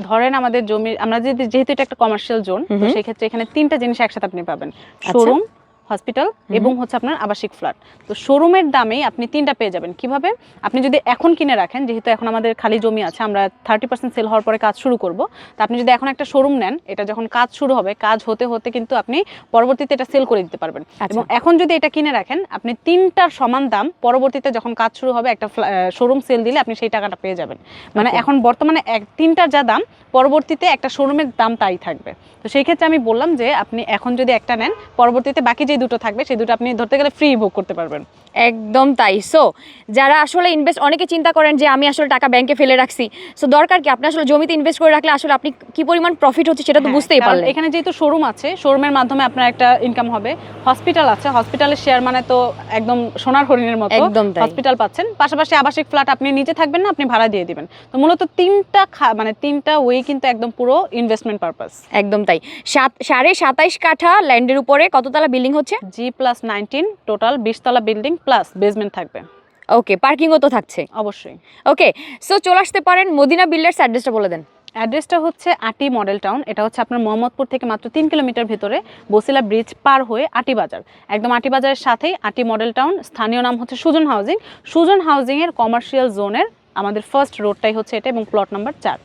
ধরেন আমাদের জমি, আমরা যেহেতু এটা একটা কমার্শিয়াল জোন, তো সেই ক্ষেত্রে এখানে 3টা জিনিস একসাথে আপনি পাবেন, শোরুম, হসপিটাল এবং হচ্ছে আপনার আবাসিক ফ্ল্যাট। তো শোরুমের দামেই আপনি 3টা পেয়ে যাবেন। কিভাবে? আপনি যদি এখন কিনে রাখেন, যেহেতু এখন আমাদের খালি জমি আছে, আমরা 30% সেল হওয়ার পরে কাজ শুরু করব, তো আপনি যদি এখন একটা শোরুম নেন, এটা যখন কাজ শুরু হবে, কাজ হতে হতে কিন্তু আপনি পরবর্তীতে এটা সেল করে দিতে পারবেন। এবং এখন যদি এটা কিনে রাখেন, আপনি 3টার সমান দাম পরবর্তীতে যখন কাজ শুরু হবে একটা শোরুম সেল দিলে আপনি সেই টাকাটা পেয়ে যাবেন। মানে এখন বর্তমানে 3টার যা দাম, পরবর্তীতে একটা শোরুমের দাম তাই থাকবে। তো সেই ক্ষেত্রে আমি বললাম যে আপনি এখন যদি একটা নেন, পরবর্তীতে বাকি যে দুটো থাকবে সেই দুটো আপনি ধরতে গেলে ফ্রি ভোগ করতে পারবেন। একদম তাই। সো যারা আসলে ইনভেস্ট, অনেকে চিন্তা করেন যে আমি আসলে টাকা ব্যাংকে ফেলে রাখছি, সো দরকার কি আপনি আসলে জমিতে ইনভেস্ট করে রাখলে আসলে আপনি কি পরিমাণ প্রফিট হচ্ছে সেটা তো বুঝতেই পারলেন। এখানে যেহেতু শোরুম আছে, শোরুমের মাধ্যমে আপনার একটা ইনকাম হবে। হসপিটাল আছে, হসপিটালের শেয়ার মানে তো একদম সোনার হরিণের মতো হসপিটাল পাচ্ছেন। পাশাপাশি আবাসিক ফ্ল্যাট, আপনি নিচে থাকবেন না, আপনি ভাড়া দিয়ে দিবেন। তো মূলত 3টা ওয়ে কিন্তু একদম পুরো ইনভেস্টমেন্ট পারপাস। একদম তাই। 27.5 কাঠা ল্যান্ডের উপরে কততলা বিল্ডিং হচ্ছে? G+19 টোটাল 20 তলা বিল্ডিং প্লাস বেসমেন্ট থাকবে। ওকে, পার্কিংও তো থাকছে অবশ্যই। ওকে, সো চলে আসতে পারেন। মদিনা বিল্ডার্স অ্যাড্রেসটা বলে দেন। অ্যাড্রেসটা হচ্ছে আটি মডেল টাউন। এটা হচ্ছে আপনার মোহাম্মদপুর থেকে মাত্র 3 কিলোমিটার ভিতরে, বসিলা ব্রিজ পার হয়ে আটি বাজার, একদম আটি বাজারের সাথেই আটি মডেল টাউন। স্থানীয় নাম হচ্ছে সুজন হাউজিং। সুজন হাউজিং এর কমার্শিয়াল জোনের আমাদের ফার্স্ট রোডটাই হচ্ছে এটা এবং প্লট নাম্বার 4।